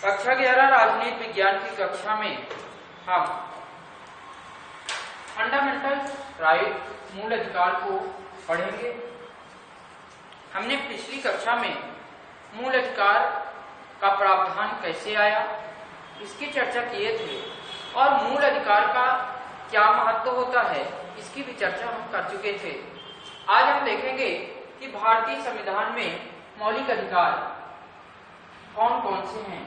कक्षा 11 राजनीति विज्ञान की कक्षा में हम फंडामेंटल राइट मूल अधिकार को पढ़ेंगे। हमने पिछली कक्षा में मूल अधिकार का प्रावधान कैसे आया इसकी चर्चा किए थे और मूल अधिकार का क्या महत्व होता है इसकी भी चर्चा हम कर चुके थे। आज हम देखेंगे कि भारतीय संविधान में मौलिक अधिकार कौन कौन से हैं।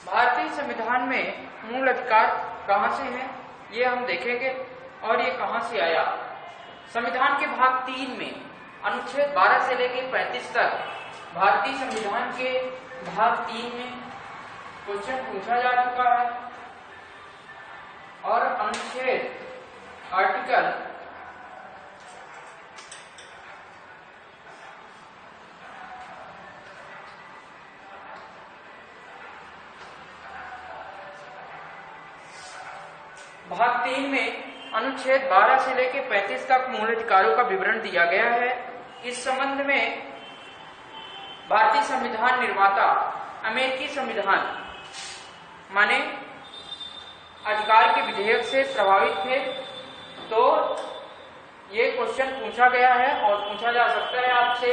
भारतीय संविधान में मूल अधिकार कहां से है ये हम देखेंगे और ये कहां से आया। संविधान के भाग 3 में अनुच्छेद 12 से लेकर 35 तक भारतीय संविधान के भाग 3 में क्वेश्चन पूछा जा चुका है और अनुच्छेद आर्टिकल 3 में अनुच्छेद 12 से लेकर 35 तक मूल अधिकारों का विवरण दिया गया है। इस संबंध में भारतीय संविधान निर्माता अमेरिकी संविधान माने अधिकार के विधेयक से प्रभावित थे। तो ये क्वेश्चन पूछा गया है और पूछा जा सकता है आपसे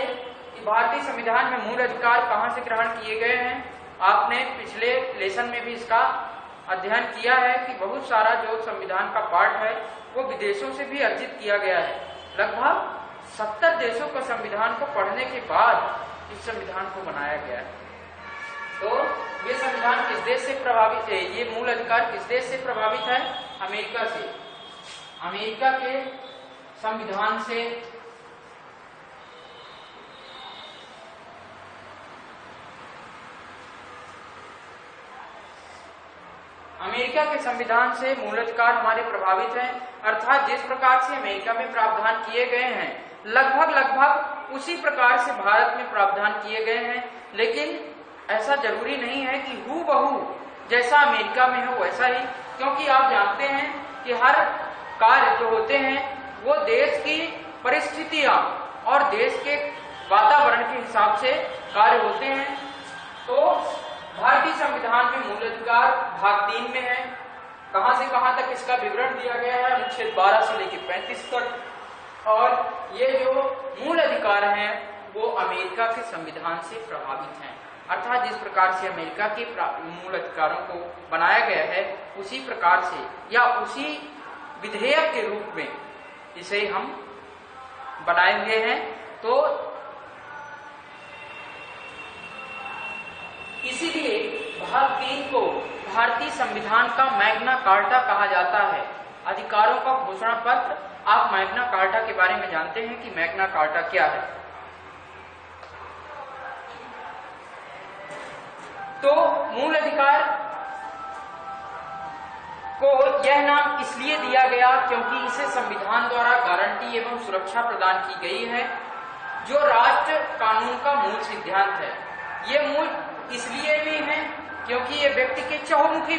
कि भारतीय संविधान में मूल अधिकार कहां से ग्रहण किए गए हैं। आपने पिछले लेसन में भी इसका अध्ययन किया है कि बहुत सारा जो संविधान का पार्ट है वो विदेशों से भी अर्जित किया गया है। लगभग 70 देशों का संविधान को पढ़ने के बाद इस संविधान को बनाया गया है। तो ये संविधान किस देश से प्रभावित है, ये मूल अधिकार किस देश से प्रभावित है? अमेरिका से। अमेरिका के संविधान से मूल अधिकार हमारे प्रभावित हैं। अर्थात जिस प्रकार से अमेरिका में प्रावधान किए गए हैं लगभग उसी प्रकार से भारत में प्रावधान किए गए हैं। लेकिन ऐसा जरूरी नहीं है कि हूबहू जैसा अमेरिका में हो वैसा ही, क्योंकि आप जानते हैं कि हर कार्य जो होते हैं वो देश की परिस्थितियां और देश के वातावरण के हिसाब से कार्य होते हैं। तो भारतीय संविधान में मूल अधिकार भाग 3 में है। कहां से कहां तक इसका विवरण दिया गया है? अनुच्छेद 12 से लेकर 35 तक। और ये जो मूल अधिकार हैं वो अमेरिका के संविधान से प्रभावित हैं। अर्थात जिस प्रकार से अमेरिका के मूल अधिकारों को बनाया गया है उसी प्रकार से या उसी विधेयक के रूप में इसे हम बनाए हुए हैं। तो इसीलिए भाग 3 को भारतीय संविधान का मैग्ना कार्टा कहा जाता है। अधिकारों का घोषणा पत्र। आप मैग्ना कार्टा के बारे में जानते हैं कि मैग्ना कार्टा क्या है? तो मूल अधिकार को यह नाम इसलिए दिया गया क्योंकि इसे संविधान द्वारा गारंटी एवं सुरक्षा प्रदान की गई है जो राष्ट्र कानून का मूल सिद्धांत है। ये मूल इसलिए भी है क्योंकि ये व्यक्ति के चहुमुखी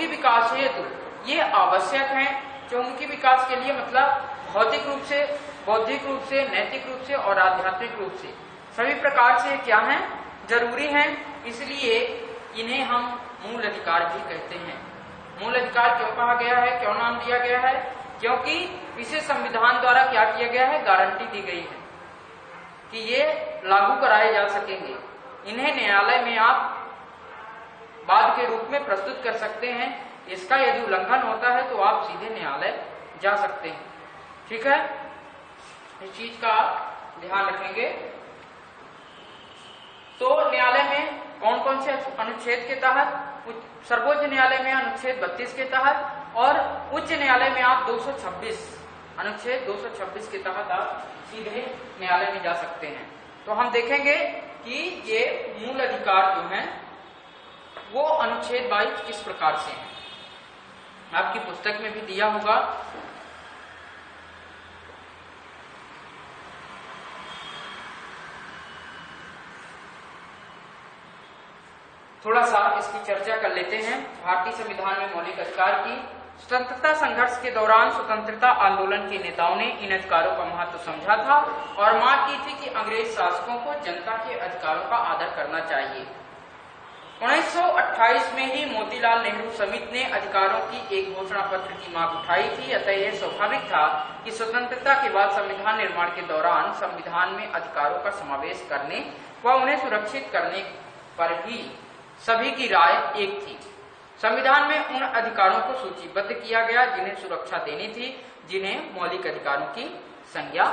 विकास हेतु ये आवश्यक है। चहुमुखी विकास के लिए मतलब भौतिक रूप से, बौद्धिक रूप से, नैतिक रूप से और आध्यात्मिक रूप से सभी प्रकार से क्या है? जरूरी है। इसलिए इन्हें हम मूल अधिकार भी कहते हैं। मूल अधिकार क्यों कहा गया है, क्यों नाम दिया गया है? क्योंकि इसे संविधान द्वारा क्या किया गया है? गारंटी दी गई है कि ये लागू कराए जा सकेंगे। इन्हें न्यायालय में आप वाद के रूप में प्रस्तुत कर सकते हैं। इसका यदि उल्लंघन होता है तो आप सीधे न्यायालय जा सकते हैं। ठीक है, इस चीज का ध्यान रखेंगे। तो न्यायालय में कौन कौन से अनुच्छेद के तहत? सर्वोच्च न्यायालय में अनुच्छेद 32 के तहत और उच्च न्यायालय में आप 226 अनुच्छेद 226 के तहत आप सीधे न्यायालय में जा सकते हैं। तो हम देखेंगे कि ये मूल अधिकार जो हैं वो अनुच्छेद 22 किस प्रकार से हैं। आपकी पुस्तक में भी दिया होगा। थोड़ा सा इसकी चर्चा कर लेते हैं। भारतीय संविधान में मौलिक अधिकार की स्वतंत्रता संघर्ष के दौरान स्वतंत्रता आंदोलन के नेताओं ने इन अधिकारों का महत्व समझा था और मांग की थी कि अंग्रेज शासकों को जनता के अधिकारों का आदर करना चाहिए। 1928 में ही मोतीलाल नेहरू समिति ने अधिकारों की एक घोषणा पत्र की मांग उठाई थी। अतः यह स्वाभाविक था कि स्वतंत्रता के बाद संविधान निर्माण के दौरान संविधान में अधिकारों का समावेश करने व उन्हें सुरक्षित करने पर भी सभी की राय एक थी। संविधान में उन अधिकारों को सूचीबद्ध किया गया जिन्हें सुरक्षा देनी थी, जिन्हें मौलिक अधिकारों की संज्ञा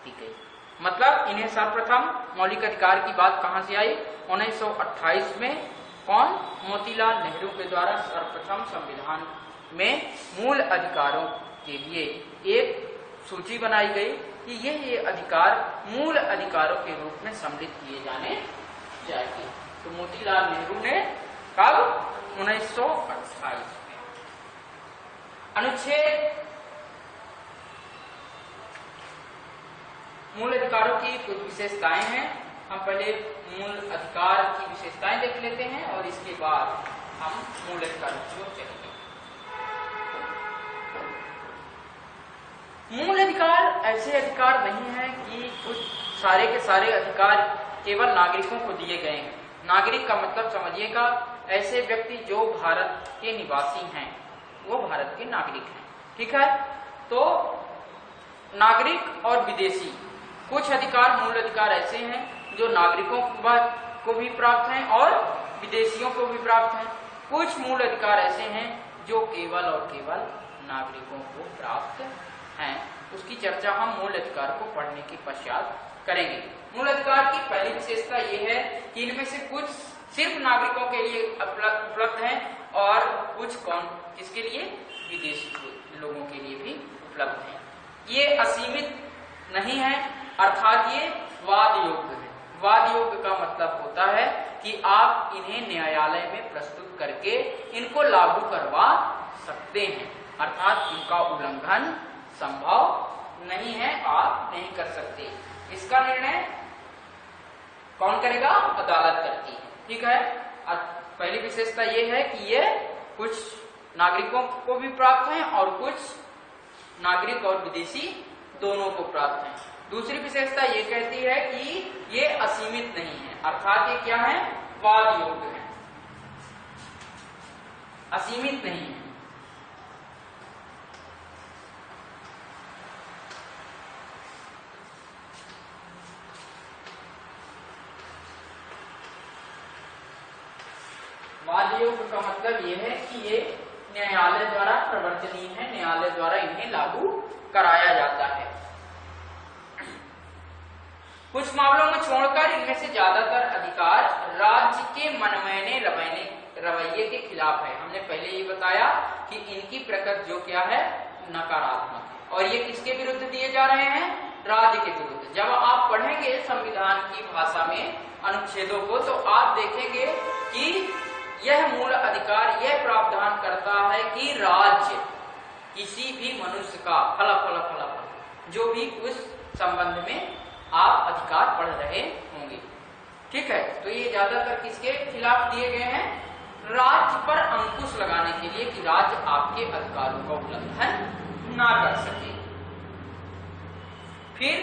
दी गई। मतलब इन्हें सर्वप्रथम मौलिक अधिकार की बात कहां से आई? 1928 में कौन? मोतीलाल नेहरू के द्वारा सर्वप्रथम संविधान में मूल अधिकारों के लिए एक सूची बनाई गई कि ये अधिकार मूल अधिकारों के रूप में सम्मिलित किए जाने चाहिए। तो मोतीलाल नेहरू ने कब? 1928 में। अनुच्छेद मूल अधिकारों की कुछ विशेषताएं हैं। हम पहले मूल अधिकार की विशेषताएं देख लेते हैं और इसके बाद हम मूल अधिकारों की ओर चलेंगे। मूल अधिकार ऐसे अधिकार नहीं है कि कुछ सारे के सारे अधिकार केवल नागरिकों को दिए गए हैं। नागरिक का मतलब समझिएगा ऐसे व्यक्ति जो भारत के निवासी हैं, वो भारत के नागरिक हैं। ठीक है, तो नागरिक और विदेशी कुछ अधिकार मूल अधिकार ऐसे हैं जो नागरिकों को भी प्राप्त हैं और विदेशियों को भी प्राप्त हैं। कुछ मूल अधिकार ऐसे हैं जो केवल और केवल नागरिकों को प्राप्त हैं। उसकी चर्चा हम मूल अधिकार को पढ़ने के पश्चात करेंगे। मूल अधिकार की पहली विशेषता यह है कि इनमें से कुछ सिर्फ नागरिकों के लिए उपलब्ध हैं और कुछ किसके लिए? विदेशी लोगों के लिए भी उपलब्ध हैं। ये असीमित नहीं है, अर्थात ये वाद योग्य है। वाद योग्य का मतलब होता है कि आप इन्हें न्यायालय में प्रस्तुत करके इनको लागू करवा सकते हैं, अर्थात इनका उल्लंघन संभव नहीं है, आप नहीं कर सकते। इसका निर्णय कौन करेगा? अदालत करती है। ठीक है, पहली विशेषता ये है कि ये कुछ नागरिकों को भी प्राप्त हैं और कुछ नागरिक और विदेशी दोनों को प्राप्त हैं। दूसरी विशेषता ये कहती है कि ये असीमित नहीं है, अर्थात ये क्या है? वाद योग्य है, असीमित नहीं है। वाद योग्य का मतलब यह है कि ये न्यायालय द्वारा प्रवर्तनीय है, न्यायालय द्वारा इन्हें लागू कराया जाता है। कुछ मामलों में छोड़कर इनमें से ज्यादातर अधिकार राज्य के मनमाने रवैये के खिलाफ है। हमने पहले ये बताया कि इनकी प्रकृति जो क्या है? नकारात्मक है। और ये किसके विरुद्ध दिए जा रहे हैं? राज्य के विरुद्ध। जब आप पढ़ेंगे संविधान की भाषा में अनुच्छेदों को तो आप देखेंगे कि यह मूल अधिकार यह प्रावधान करता है कि राज्य किसी भी मनुष्य का फला जो भी उस संबंध में आप अधिकार पढ़ रहे होंगे। ठीक है, तो ये ज्यादातर किसके खिलाफ दिए गए हैं? राज्य पर अंकुश लगाने के लिए कि राज्य आपके अधिकारों का उल्लंघन ना कर सके। फिर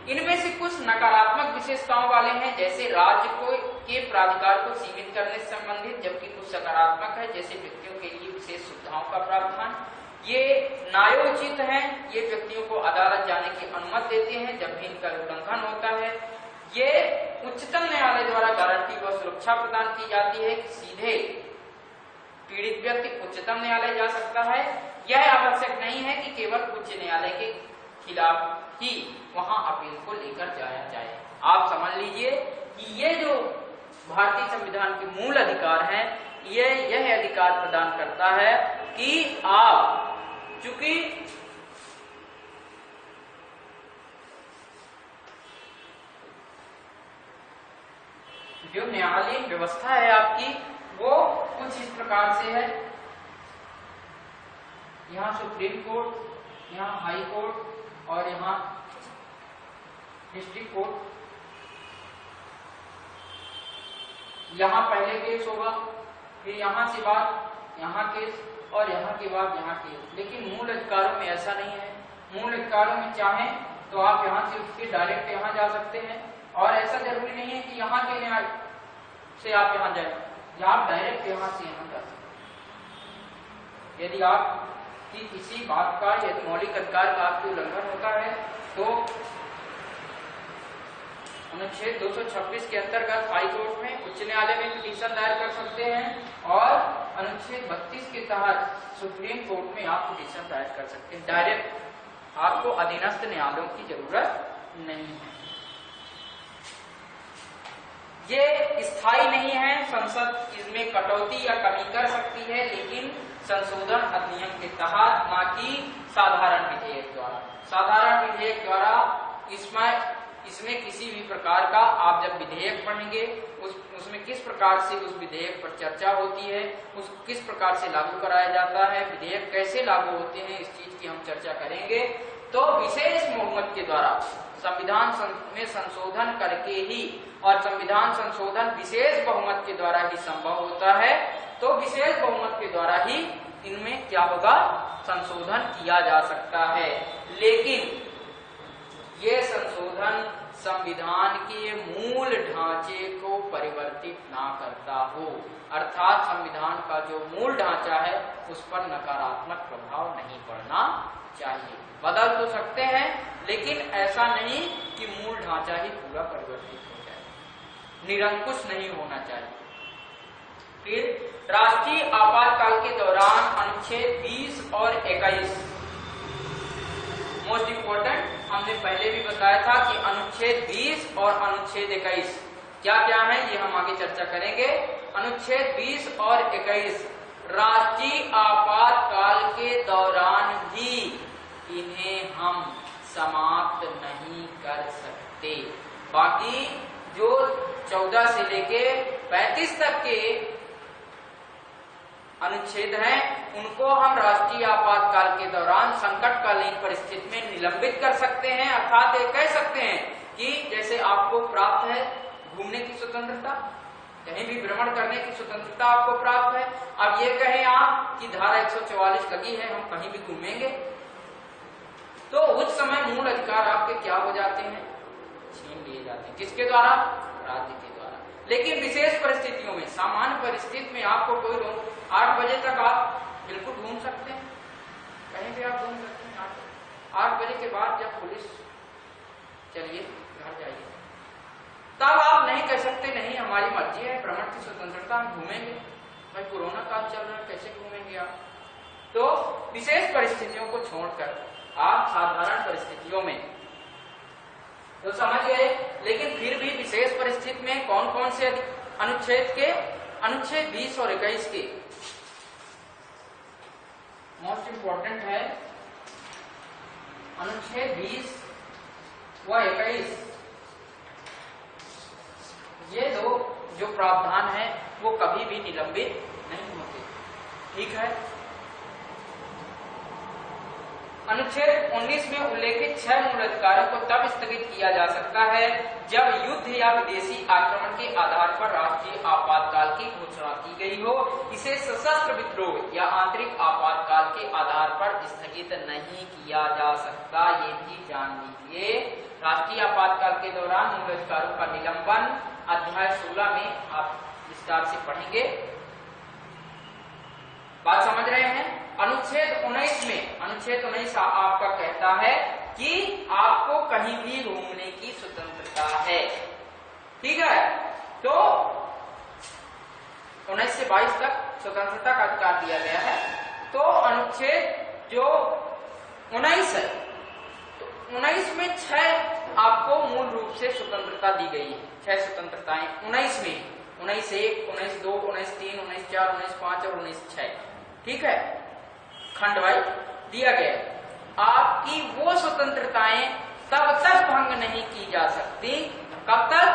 इनमें से कुछ नकारात्मक विशेषताओं वाले हैं, जैसे राज्य के प्राधिकार को सीमित करने से संबंधित, जबकि कुछ सकारात्मक है, जैसे व्यक्तियों के लिए विशेष सुविधाओं का प्रावधान। ये न्यायोचित हैं, ये व्यक्तियों को अदालत जाने की अनुमति देते हैं जब भी इनका उल्लंघन होता है। ये उच्चतम न्यायालय द्वारा गारंटी व सुरक्षा प्रदान की जाती है कि सीधे पीड़ित व्यक्ति उच्चतम न्यायालय जा सकता है। यह आवश्यक नहीं है कि केवल उच्च न्यायालय के खिलाफ ही वहां अपील को लेकर जाया जाए। आप समझ लीजिए कि ये जो भारतीय संविधान के मूल अधिकार हैं, यह अधिकार प्रदान करता है कि आप चूंकि जो न्यायालयीन व्यवस्था है आपकी वो कुछ इस प्रकार से है। यहाँ सुप्रीम कोर्ट, यहाँ हाई कोर्ट और यहाँ डिस्ट्रिक्ट कोर्ट। यहाँ पहले केस होगा, फिर यहाँ से बाद यहाँ केस और यहाँ के बाद यहाँ केस। लेकिन मूल अधिकारों में ऐसा नहीं है। मूल अधिकारों में चाहे तो आप यहाँ से उठ के डायरेक्ट यहाँ जा सकते हैं, और ऐसा जरूरी नहीं है कि यहाँ के न्याय से आप यहाँ जाए, आप डायरेक्ट यहाँ से यहाँ जा सकते हैं। यदि आप कि किसी बात का यदि मौलिक अधिकार का आपके उल्लंघन होता है तो अनुच्छेद 226 के अंतर्गत हाई कोर्ट में, उच्च न्यायालय में पिटीशन दायर कर सकते हैं, और अनुच्छेद 32 के तहत सुप्रीम कोर्ट में आप पिटीशन दायर कर सकते हैं डायरेक्ट। आपको अधीनस्थ न्यायालयों की जरूरत नहीं है। ये स्थायी नहीं है, संसद इसमें कटौती या कमी कर सकती है, लेकिन संशोधन अधिनियम के तहत, ना कि साधारण विधेयक द्वारा। साधारण विधेयक द्वारा इसमें किसी भी प्रकार का आप जब विधेयक पढ़ेंगे उसमें किस प्रकार से उस विधेयक पर चर्चा होती है, उस किस प्रकार से लागू कराया जाता है, विधेयक कैसे लागू होते हैं, इस चीज की हम चर्चा करेंगे। तो विशेष बहुमत के द्वारा संविधान में संशोधन करके ही, और संविधान संशोधन विशेष बहुमत के द्वारा ही संभव होता है, तो विशेष बहुमत के द्वारा ही इनमें क्या होगा, संशोधन किया जा सकता है। लेकिन ये संशोधन संविधान के मूल ढांचे को परिवर्तित ना करता हो, अर्थात संविधान का जो मूल ढांचा है उस पर नकारात्मक प्रभाव नहीं पड़ना चाहिए। बदल तो सकते हैं, लेकिन ऐसा नहीं कि मूल ढांचा ही पूरा परिवर्तित हो जाए, निरंकुश नहीं होना चाहिए। फिर राष्ट्रीय आपातकाल के दौरान अनुच्छेद 20 और 21 मोस्ट इम्पोर्टेंट, हमने पहले भी बताया था कि अनुच्छेद 20 और अनुच्छेद 21 क्या क्या है, ये हम आगे चर्चा करेंगे। अनुच्छेद 20 और 21 राष्ट्रीय आपातकाल के दौरान भी इन्हें हम समाप्त नहीं कर सकते। बाकी जो 14 से लेके 35 तक के अनुच्छेद हैं, उनको हम राष्ट्रीय आपातकाल के दौरान संकटकालीन परिस्थिति में निलंबित कर सकते हैं। अर्थात ये कह सकते हैं कि जैसे आपको प्राप्त है घूमने की स्वतंत्रता, कहीं भी भ्रमण करने की स्वतंत्रता आपको प्राप्त है, अब ये कहें आप कि धारा 144 लगी है, हम कहीं भी घूमेंगे, तो उस समय मूल अधिकार आपके क्या हो जाते हैं, छीन लिए जाते हैं। किसके द्वारा, राज्य के द्वारा। लेकिन विशेष परिस्थितियों में, सामान्य परिस्थिति में आपको कोई 8 बजे तक आप बिल्कुल घूम सकते हैं, कहीं भी आप घूम सकते हैं। 8 बजे के बाद जब पुलिस चलिए घर जाइए, तब आप नहीं कह सकते नहीं हमारी मर्जी है, भ्रमण की स्वतंत्रता, हम घूमेंगे। भाई कोरोना काल चल रहा है, कैसे घूमेंगे आप। तो विशेष परिस्थितियों को छोड़कर आप साधारण परिस्थितियों में तो समझ गए। लेकिन फिर भी विशेष परिस्थिति में कौन कौन से अनुच्छेद के, अनुच्छेद 20 और 21 के मोस्ट इंपॉर्टेंट है। अनुच्छेद 20 व 21 ये दो जो प्रावधान है वो कभी भी निलंबित नहीं होते, ठीक है। अनुच्छेद 19 में उल्लेखित 6 मूल अधिकारों को तब स्थगित किया जा सकता है जब युद्ध या विदेशी आक्रमण के आधार पर राष्ट्रीय आपातकाल की घोषणा की गई हो। इसे सशस्त्र विद्रोह या आंतरिक आपातकाल के आधार पर स्थगित नहीं किया जा सकता, ये भी जान लीजिए। राष्ट्रीय आपातकाल के दौरान मूल अधिकारों का निलंबन अध्याय 16 में आप विस्तार से पढ़ेंगे। बात समझ रहे हैं। अनुच्छेद 19 में, अनुच्छेद 19 आपका कहता है कि आपको कहीं भी घूमने की स्वतंत्रता है, ठीक है। तो 19 से 22 तक स्वतंत्रता का अधिकार दिया गया है। तो अनुच्छेद जो 19 है, तो 19 में 6 आपको मूल रूप से स्वतंत्रता दी गई है। 6 स्वतंत्रताएं 19 में, 19(1), 19(2), 19(3), 19(4), 19(5) और 19(6), ठीक है, खंडवाइज दिया गया। आपकी वो स्वतंत्रताएं तब तक भंग नहीं की जा सकती, कब तक,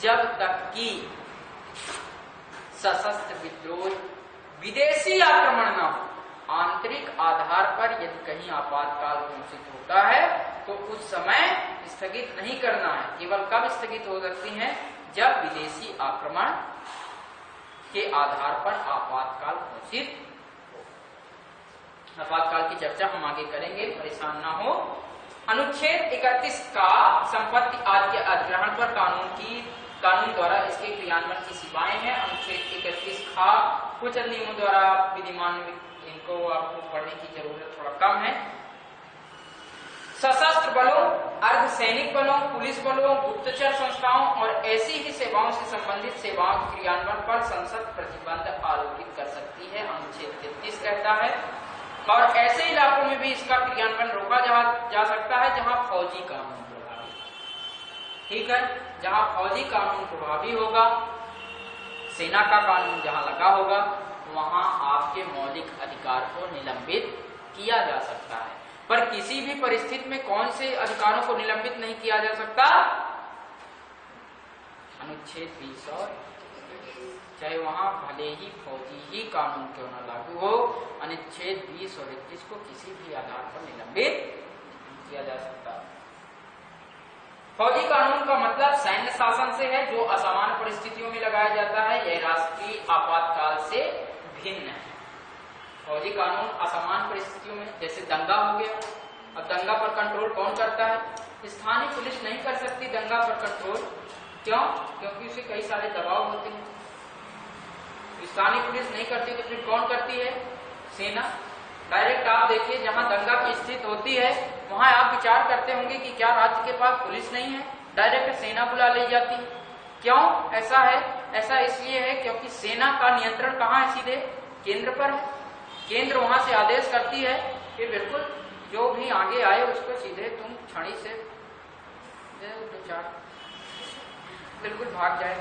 जब तक कि सशस्त्र विद्रोह, विदेशी आक्रमण न हो। आंतरिक आधार पर यदि कहीं आपातकाल घोषित होता है तो उस समय स्थगित नहीं करना है। केवल कब स्थगित हो सकती हैं? जब विदेशी आक्रमण के आधार पर आपातकाल घोषित हो। आपातकाल की चर्चा हम आगे करेंगे, परेशान ना हो। अनुच्छेद 31 का संपत्ति आदि के अधिग्रहण पर कानून द्वारा इसके क्रियान्वयन की सीमाएं हैं। अनुच्छेद 31 का कुछ नियमों द्वारा विधिमान, इनको आपको पढ़ने की जरूरत थोड़ा कम है। सशस्त्र बलों, अर्धसैनिक बलों, पुलिस बलों, गुप्तचर संस्थाओं और ऐसी ही सेवाओं से संबंधित सेवाओं के क्रियान्वयन पर संसद प्रतिबंध आरोपित कर सकती है, अनुच्छेद 33 कहता है। और ऐसे इलाकों में भी इसका क्रियान्वयन रोका जा सकता है जहां फौजी कानून प्रभावी, ठीक है, जहां फौजी कानून प्रभावी होगा, सेना का कानून जहां लगा होगा, वहां आपके मौलिक अधिकार को निलंबित किया जा सकता है। पर किसी भी परिस्थिति में कौन से अधिकारों को निलंबित नहीं किया जा सकता? अनुच्छेद 20 और चाहे वहां भले ही फौजी ही कानून क्यों न लागू हो, अनुच्छेद 20 और 31 को किसी भी आधार पर निलंबित किया जा सकता। फौजी कानून का मतलब सैन्य शासन से है, जो असामान्य परिस्थितियों में लगाया जाता है। यह राष्ट्रीय आपातकाल से भिन्न है। फौजी कानून असामान्य परिस्थितियों में, जैसे दंगा हो गया, अब दंगा पर कंट्रोल कौन करता है? स्थानीय पुलिस नहीं कर सकती दंगा पर कंट्रोल। क्यों? क्योंकि उसे कई सारे दबाव होते हैं। स्थानीय पुलिस नहीं करती तो फिर कौन करती है? सेना। डायरेक्ट आप देखिए, जहां दंगा की स्थिति होती है वहां आप विचार करते होंगे कि क्या राज्य के पास पुलिस नहीं है, डायरेक्ट सेना बुला ली जाती है। क्यों ऐसा है? ऐसा इसलिए है क्योंकि सेना का नियंत्रण कहाँ है? सीधे केंद्र पर है। केंद्र वहां से आदेश करती है कि बिल्कुल जो भी आगे आए उसको सीधे तुम छड़ी से बिल्कुल भाग जाए।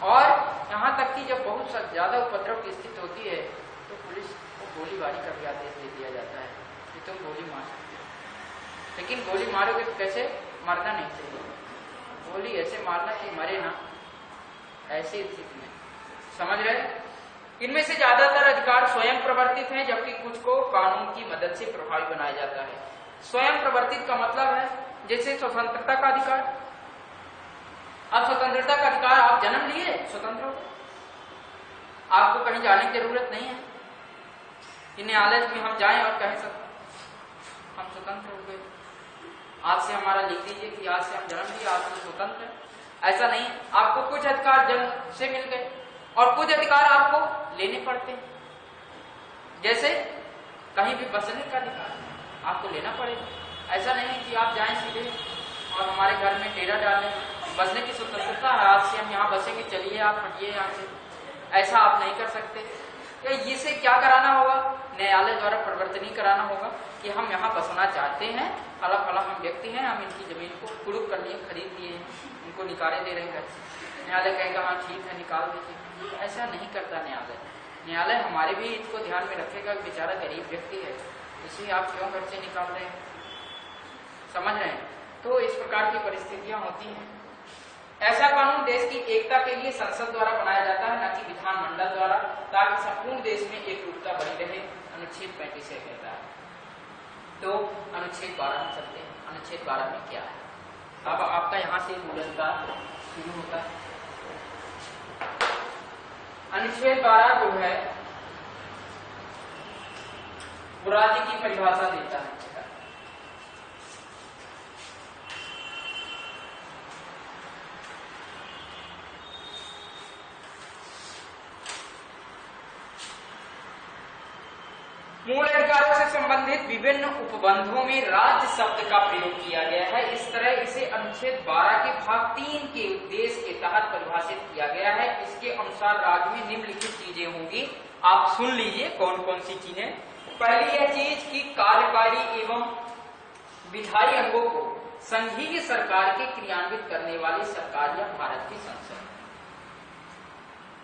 और यहाँ तक कि जब बहुत ज्यादा उपद्रव की स्थिति होती है तो पुलिस को गोलीबारी का भी आदेश दे दिया जाता है कि तुम गोली मार सकते हो, लेकिन गोली मारोगे तो कैसे? मरना नहीं चाहिए, गोली ऐसे मारना कि मरे ना, ऐसी स्थिति में। समझ रहे? इनमें से ज्यादातर अधिकार स्वयं प्रवर्तित हैं, जबकि कुछ को कानून की मदद से प्रभावी बनाया जाता है। स्वयं प्रवर्तित का मतलब है जैसे स्वतंत्रता का अधिकार। अब स्वतंत्रता का अधिकार, आप जन्म लिए स्वतंत्र हो, आपको कहीं जाने की जरूरत नहीं है कि न्यायालय में हम जाएं और कहें सब हम स्वतंत्र हो गए, आज से हमारा लिख दीजिए कि आज से हम जन्म लिए, आज से स्वतंत्र है। ऐसा नहीं, आपको कुछ अधिकार जन्म से मिल गए और कुछ अधिकार आपको लेने पड़ते हैं। जैसे कहीं भी बसने का अधिकार आपको लेना पड़ेगा। ऐसा नहीं कि आप जाएं सीधे और हमारे घर में डेरा डालें, बसने की स्वतंत्रता है, आज से हम यहाँ बसेंगे, चलिए आप हटिए यहाँ से, ऐसा आप नहीं कर सकते। तो इसे क्या कराना होगा? न्यायालय द्वारा परिवर्तन कराना होगा कि हम यहाँ बसना चाहते हैं, फला फला हम व्यक्ति हैं, हम इनकी जमीन को कुड़ुक कर लिए, खरीद लिए हैं, इनको निकाले दे रहे हैं घर से। न्यायालय कहेगा हाँ ठीक है निकाल दीजिए। ऐसा नहीं करता न्यायालय। न्यायालय हमारे भी इसको ध्यान में रखेगा, बेचारा गरीब व्यक्ति है, इसलिए आप क्यों घर से निकाल रहे हैं? समझ रहे हैं? तो इस प्रकार की परिस्थितियां होती हैं। ऐसा कानून देश की एकता के लिए संसद द्वारा बनाया जाता है, न कि विधानमंडल द्वारा, ताकि संपूर्ण देश में एकरूपता बनी रहे, अनुच्छेद 35 कहता है। तो अनुच्छेद 12 में चलते हैं। अनुच्छेद 12 में क्या है? अब आपका यहाँ से मूलतः शुरू होता है। अनुच्छेद 12 जो है वो राज्य की परिभाषा देता है। मूल अधिकारों से संबंधित विभिन्न उपबंधों में राज्य शब्द का प्रयोग किया गया है। इस तरह इसे अनुच्छेद 12 के भाग 3 के उद्देश्य के तहत परिभाषित किया गया है। इसके अनुसार राज्य में निम्नलिखित चीजें होंगी, आप सुन लीजिए कौन कौन सी चीजें। पहली यह चीज कि कार्यकारी एवं विधायी अंगों को संघीय सरकार के क्रियान्वित करने वाली सरकार या भारत की संसद।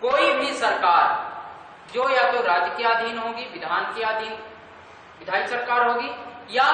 कोई भी सरकार जो या तो राज्य के अधीन होगी, विधान के अधीन विधायी सरकार होगी, या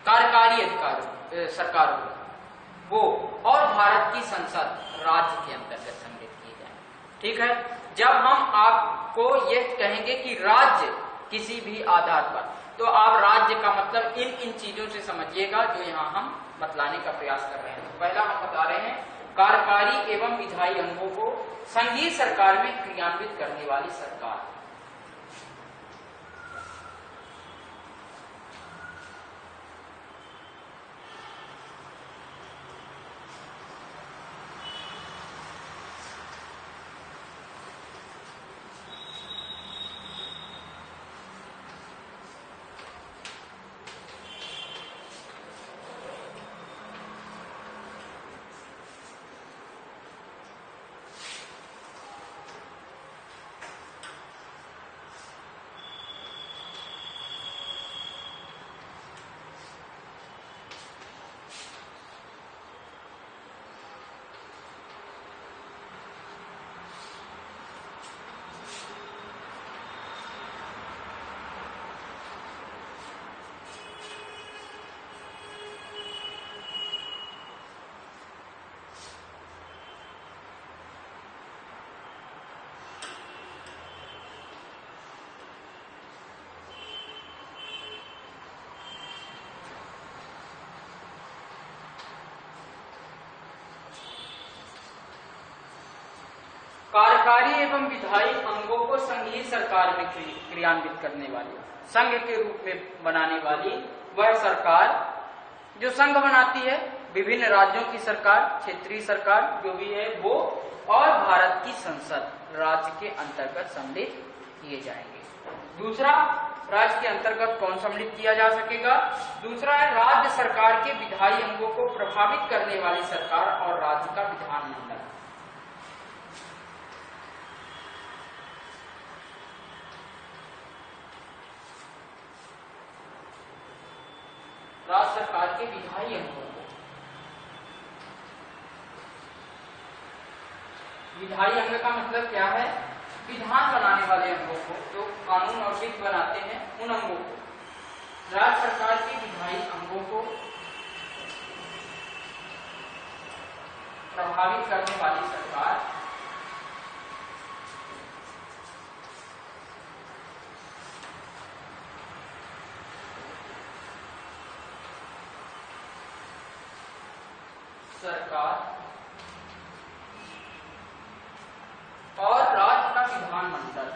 कार्यकारी अधिकार सरकार होगी वो, और भारत की संसद राज्य के अंतर्गत सम्मिलित किए जाएंगे। ठीक है, जब हम आपको ये कहेंगे कि राज्य किसी भी आधार पर, तो आप राज्य का मतलब इन चीजों से समझिएगा जो यहाँ हम बतलाने का प्रयास कर रहे हैं। तो पहला हम बता रहे हैं कार्यकारी एवं विधायी अंगों को संघीय सरकार में क्रियान्वित करने वाली सरकार। कार्यकारी एवं विधायी अंगों को संघीय सरकार में क्रियान्वित करने वाली, संघ के रूप में बनाने वाली वह सरकार जो संघ बनाती है, विभिन्न राज्यों की सरकार, क्षेत्रीय सरकार जो भी है वो, और भारत की संसद राज्य के अंतर्गत सम्मिलित किए जाएंगे। दूसरा, राज्य के अंतर्गत कौन सम्मिलित किया जा सकेगा? दूसरा है राज्य सरकार के विधायी अंगों को प्रभावित करने वाली सरकार और राज्य का विधानमंडल। राज्य सरकार के विधायी अंगों को, विधायी अंग का मतलब क्या है? विधान बनाने वाले अंगों को, जो कानून और विधि बनाते हैं उन अंगों को। राज्य सरकार के विधायी अंगों को प्रभावित करने वाली सरकार और राज्य का विधानमंडल।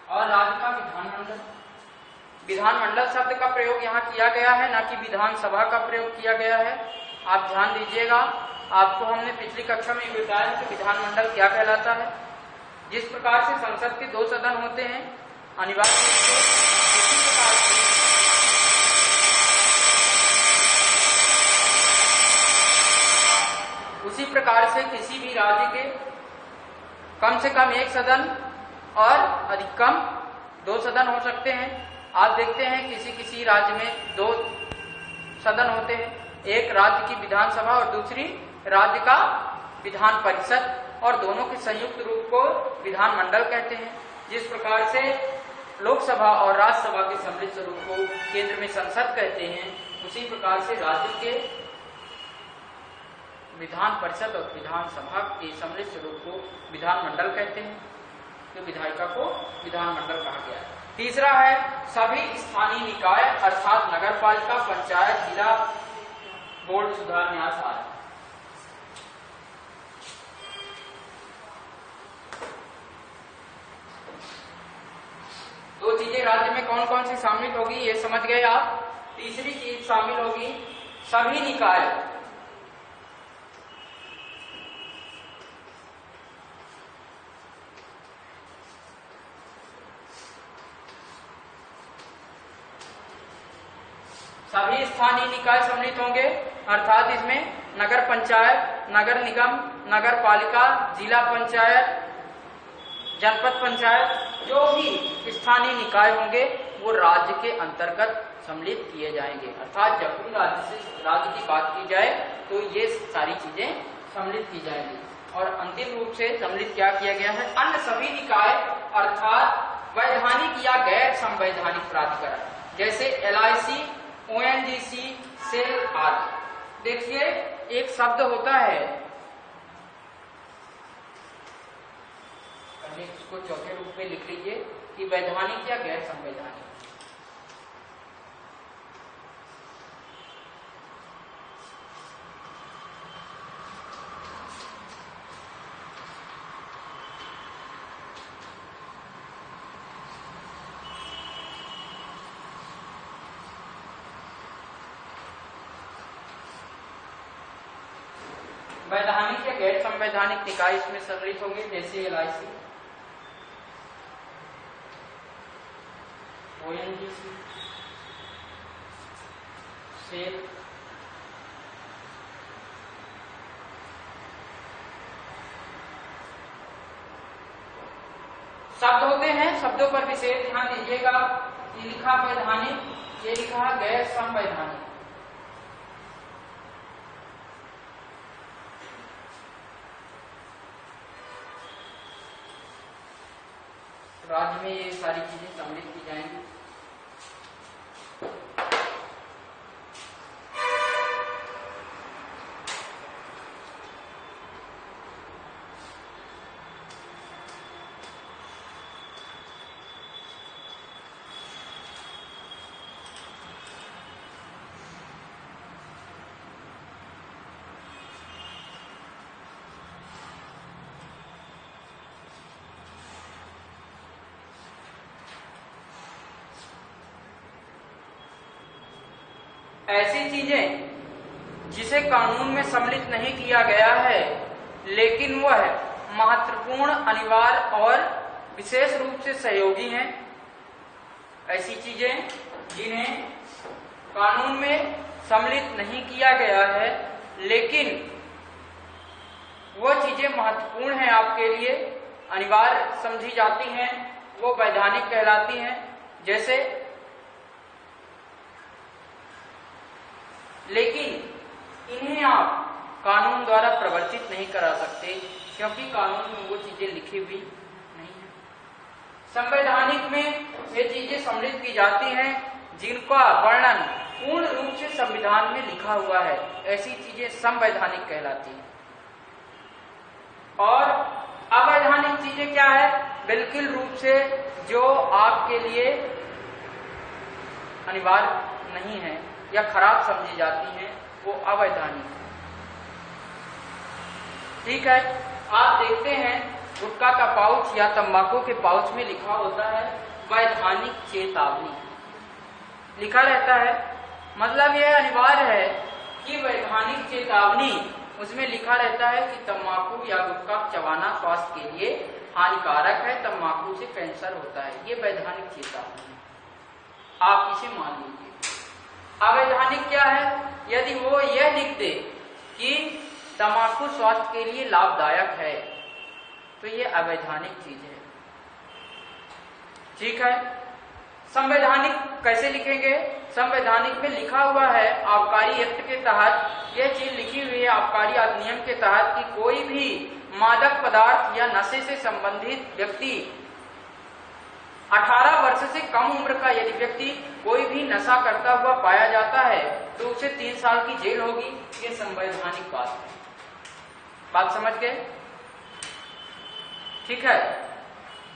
और राज्य का विधानमंडल, विधानमंडल शब्द का प्रयोग यहाँ किया गया है, ना कि विधानसभा का प्रयोग किया गया है। आप ध्यान दीजिएगा, आपको हमने पिछली कक्षा में बताया कि विधानमंडल क्या कहलाता है। जिस प्रकार से संसद के 2 सदन होते हैं, अनिवार्य रूप से इसी प्रकार से उसी प्रकार से किसी भी राज्य के कम से कम 1 सदन और अधिकतम 2 सदन हो सकते हैं। आप देखते हैं किसी राज्य में 2 सदन होते हैं, एक राज्य की विधानसभा और दूसरी राज्य का विधान परिषद, और दोनों के संयुक्त रूप को विधानमंडल कहते हैं। जिस प्रकार से लोकसभा और राज्यसभा के सम्मिलित स्वरूप को केंद्र में संसद कहते हैं, उसी प्रकार से राज्य के विधान परिषद और विधानसभा के सम्मिलित स्वरूप को विधानमंडल कहते हैं, तो विधायिका को विधानमंडल कहा गया है। तीसरा है सभी स्थानीय निकाय अर्थात नगर पालिका, पंचायत, जिला बोर्ड, सुधार न्यास आदि। दो चीजें राज्य में कौन कौन सी शामिल होगी ये समझ गए आप। तीसरी चीज शामिल होगी सभी निकाय, सभी स्थानीय निकाय सम्मिलित होंगे, अर्थात इसमें नगर पंचायत, नगर निगम, नगर पालिका, जिला पंचायत, जनपद पंचायत, जो भी स्थानीय निकाय होंगे वो राज्य के अंतर्गत सम्मिलित किए जाएंगे। अर्थात जब भी राज्य की बात की जाए तो ये सारी चीजें सम्मिलित की जाएंगी। और अंतिम रूप से सम्मिलित क्या किया गया है, अन्य सभी निकाय अर्थात वैधानिक या गैर संवैधानिक प्राधिकरण जैसे LIC, ONGC, सेल आदि। देखिए एक शब्द होता है, इसको चौथे रूप में लिख लीजिए कि वैधानिक या गैर संवैधानिक। वैधानिक या गैर संवैधानिक निकाय इसमें सम्मिलित होंगे जैसे LIC, ONGC, सेल, शब्द होते हैं, शब्दों पर विशेष ध्यान दीजिएगा। ये लिखा वैधानिक, ये लिखा गैर संवैधानिक। राज्य में ये सारी चीजें सम्मिलित की जाएंगी। ऐसी चीजें जिसे कानून में सम्मिलित नहीं किया गया है लेकिन वह महत्वपूर्ण, अनिवार्य और विशेष रूप से सहयोगी हैं, ऐसी चीजें जिन्हें कानून में सम्मिलित नहीं किया गया है लेकिन वो चीजें महत्वपूर्ण हैं, आपके लिए अनिवार्य समझी जाती हैं, वो वैधानिक कहलाती हैं। जैसे लेकिन इन्हें आप कानून द्वारा प्रवर्तित नहीं करा सकते क्योंकि कानून में वो चीजें लिखी हुई नहीं है। संवैधानिक में ये चीजें सम्मिलित की जाती हैं जिनका वर्णन पूर्ण रूप से संविधान में लिखा हुआ है, ऐसी चीजें संवैधानिक कहलाती हैं। और अवैधानिक चीजें क्या है, बिल्कुल रूप से जो आपके लिए अनिवार्य नहीं है या खराब समझी जाती हैं, वो अवैधानिक है। ठीक है, आप देखते हैं गुटखा का पाउच या तंबाकू के पाउच में लिखा होता है वैधानिक चेतावनी, लिखा रहता है। मतलब यह अनिवार्य है कि वैधानिक चेतावनी, उसमें लिखा रहता है कि तंबाकू या गुटखा चबाना स्वास्थ्य के लिए हानिकारक है, तंबाकू से कैंसर होता है। ये वैधानिक चेतावनी है, आप इसे मान लीजिए। अवैधानिक क्या है, यदि वो यह लिख दे कि तंबाकू स्वास्थ्य के लिए लाभदायक है तो ये अवैधानिक चीज है। ठीक है, संवैधानिक कैसे लिखेंगे, संवैधानिक में लिखा हुआ है आबकारी एक्ट के तहत यह चीज लिखी हुई है, आबकारी अधिनियम के तहत कि कोई भी मादक पदार्थ या नशे से संबंधित व्यक्ति 18 वर्ष से कम उम्र का यदि व्यक्ति कोई भी नशा करता हुआ पाया जाता है तो उसे 3 साल की जेल होगी। ये संवैधानिक बात है, बात समझ गए। ठीक है,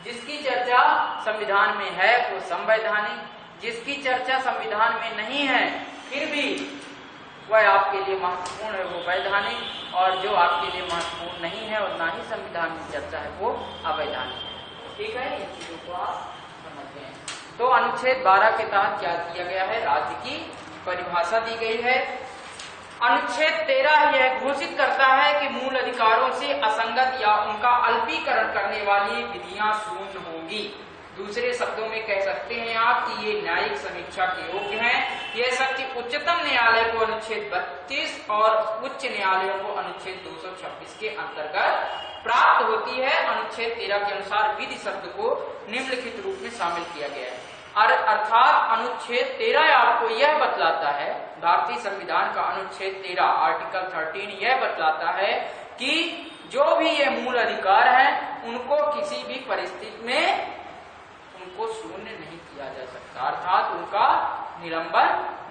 जिसकी चर्चा संविधान में है वो संवैधानिक, जिसकी चर्चा संविधान में नहीं है फिर भी वह आपके लिए महत्वपूर्ण है वो वैधानिक, और जो आपके लिए महत्वपूर्ण नहीं है और ना ही संविधान में चर्चा है वो अवैधानिक है। ठीक है, इन चीजों को आप समझते हैं। तो अनुच्छेद 12 के तहत क्या किया गया है, राज्य की परिभाषा दी गई है। अनुच्छेद 13 यह घोषित करता है कि मूल अधिकारों से असंगत या उनका अल्पीकरण करने वाली विधियां शून्य होंगी। दूसरे शब्दों में कह सकते हैं आप कि ये न्यायिक समीक्षा के योग्य हैं। यह शक्ति उच्चतम न्यायालय को अनुच्छेद 32 और उच्च न्यायालयों को अनुच्छेद 226 के अंतर्गत प्राप्त होती है। अनुच्छेद 13 के अनुसार विधि शब्द को निम्नलिखित रूप में शामिल किया गया है। अर्थात अनुच्छेद 13 आपको यह बतलाता है, भारतीय संविधान का अनुच्छेद 13 आर्टिकल 13 यह बतलाता है कि जो भी ये मूल अधिकार हैं उनको किसी भी परिस्थिति में उनको शून्य नहीं किया जा सकता, अर्थात उनका निलंबन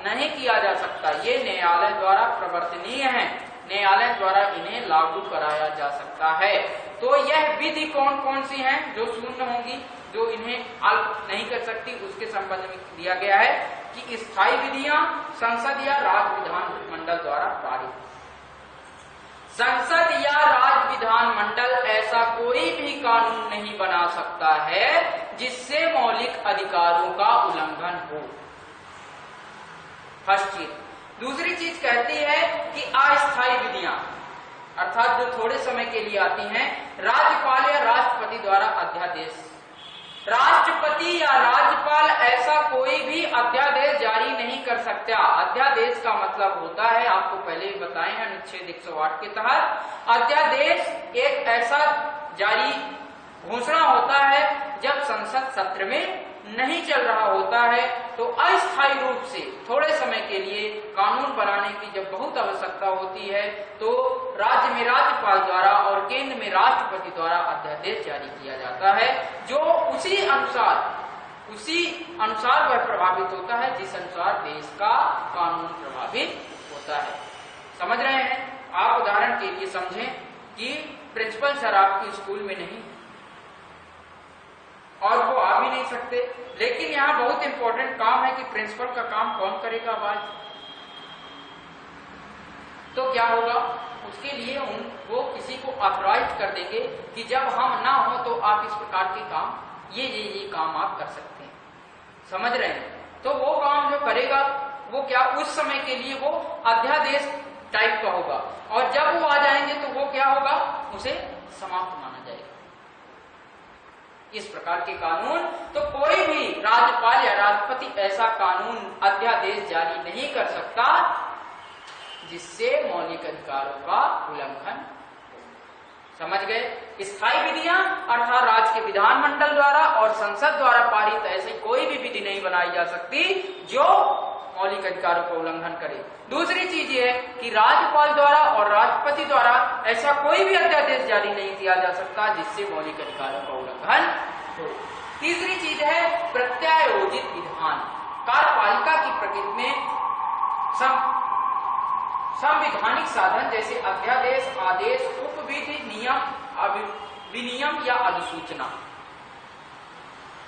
नहीं किया जा सकता। ये न्यायालय द्वारा प्रवर्तनीय है, न्यायालय द्वारा इन्हें लागू कराया जा सकता है। तो यह विधि कौन कौन सी हैं जो शून्य होंगी, जो इन्हें अल्प नहीं कर सकती, उसके संबंध में दिया गया है कि स्थायी विधियां संसद या राज्य विधानमंडल द्वारा पारित। संसद या राज्य विधानमंडल ऐसा कोई भी कानून नहीं बना सकता है जिससे मौलिक अधिकारों का उल्लंघन हो। फर्स्ट चीज। दूसरी चीज कहती है कि अस्थायी विधियां, अर्थात जो थोड़े समय के लिए आती हैं, राज्यपाल या राष्ट्रपति द्वारा अध्यादेश। राष्ट्रपति या राज्यपाल ऐसा कोई भी अध्यादेश जारी नहीं कर सकता। अध्यादेश का मतलब होता है, आपको पहले ही बताए हैं अनुच्छेद 108 के तहत, अध्यादेश एक ऐसा जारी घोषणा होता है जब संसद सत्र में नहीं चल रहा होता है, तो अस्थायी रूप से थोड़े समय के लिए कानून बनाने की जब बहुत आवश्यकता होती है तो राज्य में राज्यपाल द्वारा और केंद्र में राष्ट्रपति द्वारा अध्यादेश जारी किया जाता है, जो उसी अनुसार वह प्रभावित होता है जिस अनुसार देश का कानून प्रभावित होता है। समझ रहे हैं? आप उदाहरण के लिए समझें कि प्रिंसिपल सर आपकी स्कूल में नहीं और वो आ भी नहीं सकते, लेकिन यहाँ बहुत इंपॉर्टेंट काम है कि प्रिंसिपल का काम कौन करेगा आज, तो क्या होगा, उसके लिए वो किसी को ऑथराइज कर देंगे कि जब हम ना हो तो आप इस प्रकार के काम ये काम आप कर सकते हैं। समझ रहे हैं? तो वो काम जो करेगा वो क्या, उस समय के लिए वो अध्यादेश टाइप का होगा, और जब वो आ जाएंगे तो वो क्या होगा, उसे समाप्त माना जाएगा। इस प्रकार के कानून, तो कोई भी राज्यपाल या राष्ट्रपति ऐसा कानून अध्यादेश जारी नहीं कर सकता जिससे मौलिक अधिकारों का उल्लंघन। समझ गए? स्थायी विधियां अर्थात राज्य के विधानमंडल द्वारा और संसद द्वारा पारित ऐसी कोई भी विधि नहीं बनाई जा सकती जो मौलिक अधिकारों का उल्लंघन करे। दूसरी चीज ये है कि राज्यपाल द्वारा और राष्ट्रपति द्वारा ऐसा कोई भी अध्यादेश जारी नहीं किया जा सकता जिससे मौलिक अधिकारों का उल्लंघन हो। तीसरी चीज है प्रत्यायोजित विधान। कार्यपालिका की प्रकृति में संवैधानिक साधन जैसे अध्यादेश, आदेश, उपविधि, नियम, विनियम या अधिसूचना।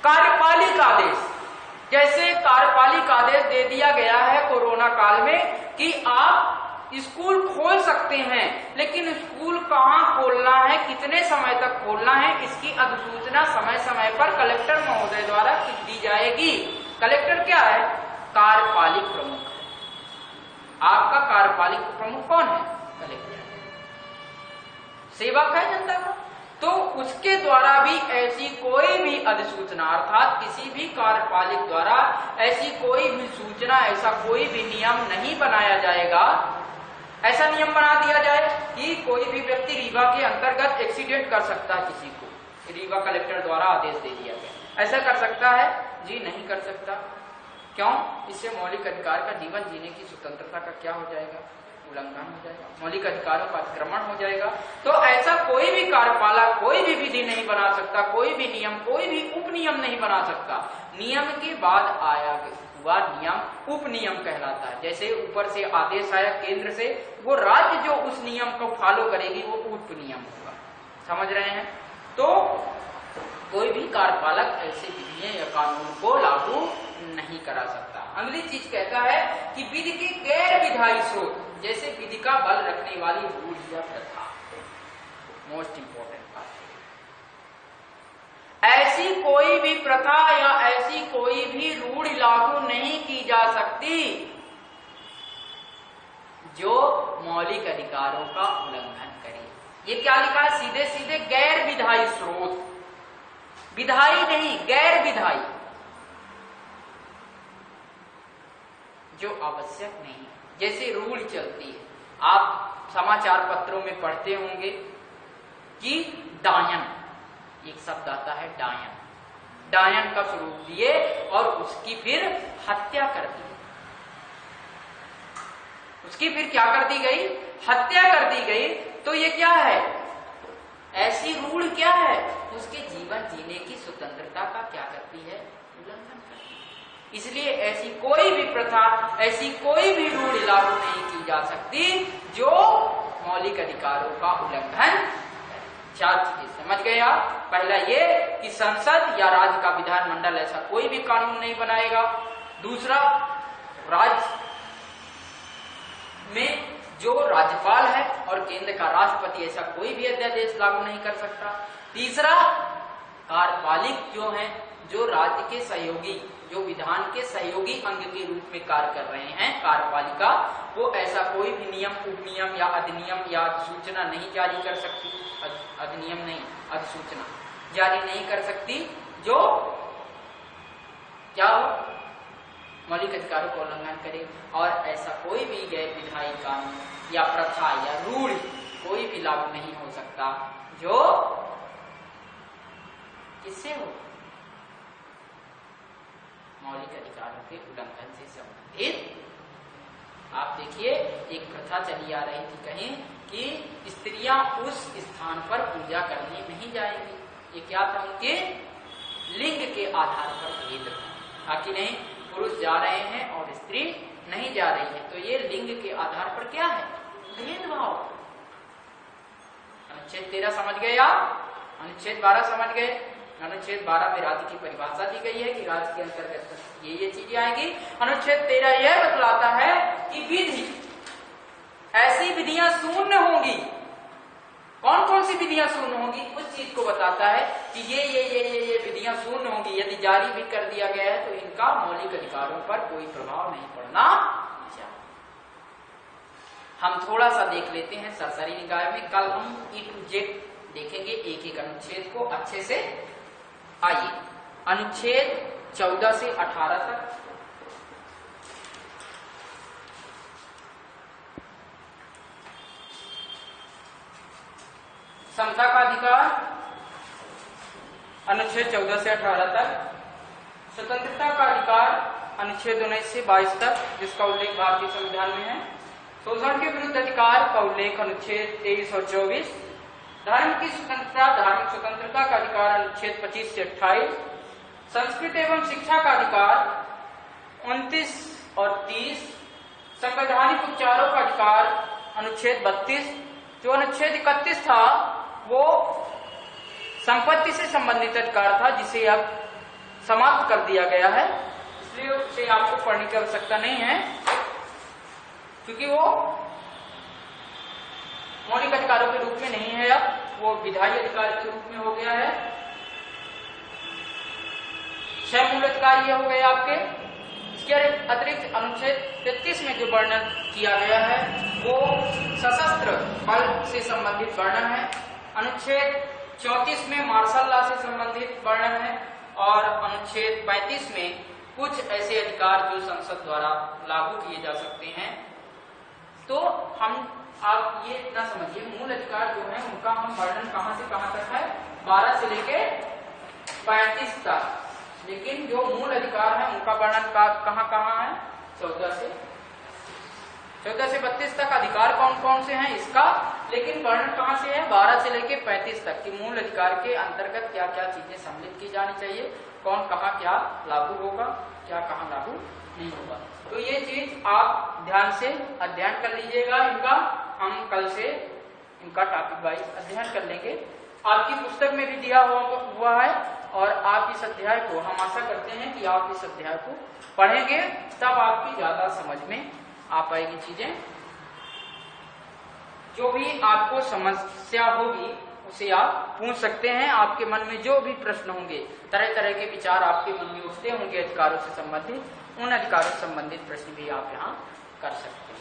कार्यपालिक आदेश, जैसे कार्यपालिक आदेश दे दिया गया है कोरोना काल में कि आप स्कूल खोल सकते हैं, लेकिन स्कूल कहाँ खोलना है, कितने समय तक खोलना है, इसकी अधिसूचना समय समय पर कलेक्टर महोदय द्वारा दी जाएगी। कलेक्टर क्या है? कार्यपालिक प्रमुख। आपका कार्यपालिक प्रमुख कौन है? कलेक्टर। सेवक है जनता का, तो उसके द्वारा भी ऐसी कोई भी अधिसूचना अर्थात किसी भी कार्यपालिक द्वारा ऐसी कोई भी सूचना, ऐसा कोई भी नियम नहीं बनाया जाएगा। ऐसा नियम बना दिया जाए कि कोई भी व्यक्ति रीवा के अंतर्गत एक्सीडेंट कर सकता है किसी को, रीवा कलेक्टर द्वारा आदेश दे दिया गया, ऐसा कर सकता है? जी नहीं कर सकता। क्यों? इससे मौलिक अधिकार का जीवन जीने की स्वतंत्रता का क्या हो जाएगा? उल्लंघन हो जाएगा, मौलिक अधिकारों का अतिक्रमण हो जाएगा। तो ऐसा कोई भी कार्यपालक कोई भी विधि नहीं बना सकता, कोई भी नियम, कोई भी उपनियम नहीं बना सकता। नियम के बाद आया हुआ नियम उपनियम कहलाता है। जैसे ऊपर से आदेश आया केंद्र से, वो राज्य जो उस नियम को फॉलो करेगी वो उपनियम होगा। समझ रहे हैं? तो कोई भी कार्यपालक ऐसे विधियां या कानून को लागू नहीं करा सकता। अगली चीज कहता है कि विधि के गैर विधायी स्रोत, जैसे विधि का बल रखने वाली रूल या प्रथा। मोस्ट इंपोर्टेंट बात, ऐसी कोई भी प्रथा या ऐसी कोई भी रूढ़ लागू नहीं की जा सकती जो मौलिक अधिकारों का उल्लंघन करे। ये क्या लिखा है? सीधे सीधे गैर विधायी स्रोत, विधायी नहीं, गैर विधायी, जो आवश्यक नहीं। जैसे रूल चलती है, आप समाचार पत्रों में पढ़ते होंगे कि डायन, एक शब्द आता है डायन, डायन का स्वरूप दिए और उसकी फिर हत्या कर दी। उसकी फिर क्या कर दी गई? हत्या कर दी गई। तो ये क्या है? ऐसी रूढ़ क्या है? उसके जीवन जीने की स्वतंत्रता का क्या करती है? उल्लंघन करती है। इसलिए ऐसी कोई भी प्रथा, ऐसी कोई भी रूढ़ लागू नहीं की जा सकती जो मौलिक अधिकारों का उल्लंघन करे। 4 चीजें समझ गए आप। पहला ये कि संसद या राज्य का विधानमंडल ऐसा कोई भी कानून नहीं बनाएगा। दूसरा, राज्य में जो राज्यपाल है और केंद्र का राष्ट्रपति ऐसा कोई भी अध्यादेश लागू नहीं कर सकता। तीसरा, कार्यपालिक जो है, जो राज्य के सहयोगी, जो विधान के सहयोगी अंग के रूप में कार्य कर रहे हैं, कार्यपालिका, वो ऐसा कोई भी नियम, उपनियम या अधिनियम या अधिसूचना नहीं जारी कर सकती। अधिनियम नहीं, अधिसूचना जारी नहीं कर सकती जो क्या हो? मौलिक अधिकारों का उल्लंघन करे। और ऐसा कोई भी गैर विधायी कानून या प्रथा या रूढ़ कोई भी लागू नहीं हो सकता जो किससे हो? मौलिक अधिकारों के उल्लंघन से संबंधित। आप देखिए, एक प्रथा चली आ रही थी कहीं कि स्त्रियां उस स्थान पर पूजा करने नहीं जाएंगी। ये क्या था? उनके लिंग के आधार पर भेद था कि नहीं, पुरुष जा रहे हैं और स्त्री नहीं जा रही है। तो ये लिंग के आधार पर क्या है? भेदभाव। अनुच्छेद 13 समझ गए आप? अनुच्छेद 12 समझ गए? अनुच्छेद 12 में राज्य की परिभाषा दी गई है कि राज्य के अंतर्गत ये चीजें आएंगी। अनुच्छेद 13 यह बतलाता है कि विधि, ऐसी विधियां शून्य होंगी। कौन कौन सी विधियां शून्य होंगी? उस चीज को बताता है कि ये विधियां शून्य होंगी। यदि जारी भी कर दिया गया है तो इनका मौलिक अधिकारों पर कोई प्रभाव नहीं पड़ना चाहिए। हम थोड़ा सा देख लेते हैं सरसरी निकाय में। कल हम E to Z देखेंगे एक एक अनुच्छेद को अच्छे से। आइए, अनुच्छेद 14 से 18 तक। समता का अधिकार, अनुच्छेद 14 से 18 तक। स्वतंत्रता का अधिकार, अनुच्छेद 19 से 22 तक, जिसका उल्लेख भारतीय संविधान में है। शोषण के विरुद्ध अधिकार का उल्लेख अनुच्छेद 23 और 24। धर्म की स्वतंत्रता, धार्मिक स्वतंत्रता का अधिकार, अनुच्छेद 25 से 28। संस्कृति एवं शिक्षा का अधिकार 29 और 30। संवैधानिक उपचारों का अधिकार, अनुच्छेद 32। जो अनुच्छेद 31 था वो संपत्ति से संबंधित अधिकार था, जिसे अब समाप्त कर दिया गया है, इसलिए उसे आपको पढ़ने की आवश्यकता नहीं है, क्योंकि वो मौलिक अधिकारों के रूप में नहीं है, अब वो विधायी अधिकार के रूप में हो गया है। 6 मूल अधिकार ये हो गए आपके। इसके अतिरिक्त अनुच्छेद 33 में जो वर्णन किया गया है वो सशस्त्र बल से संबंधित वर्णन है। अनुच्छेद 34 में मार्शल लॉ से संबंधित वर्णन है और अनुच्छेद 35 में कुछ ऐसे अधिकार जो संसद द्वारा लागू किए जा सकते हैं। तो आप ये इतना समझिए, मूल अधिकार जो है उनका हम वर्णन कहां से कहां तक है? 12 से लेके 35 तक। लेकिन जो मूल अधिकार है उनका वर्णन कहां कहां है? 14 से 32 तक अधिकार कौन कौन से हैं इसका, लेकिन वर्णन कहां से है? 12 से लेके 35 तक कि मूल अधिकार के अंतर्गत क्या क्या चीजें सम्मिलित की जानी चाहिए, कौन कहां क्या लागू होगा, क्या कहां लागू नहीं होगा। तो ये चीज आप ध्यान से अध्ययन कर लीजिएगा। इनका हम कल से इनका टॉपिक वाइज अध्ययन कर लेंगे। आपकी पुस्तक में भी दिया हुआ है और आप इस अध्याय को, हम आशा करते हैं कि आप इस अध्याय को पढ़ेंगे, तब आपकी ज्यादा समझ में आ पाएगी चीजें। जो भी आपको समस्या होगी उसे आप पूछ सकते हैं। आपके मन में जो भी प्रश्न होंगे, तरह तरह के विचार आपके मन में उठते होंगे अधिकारों से संबंधित, उन अधिकारों से संबंधित प्रश्न भी आप यहाँ कर सकते हैं।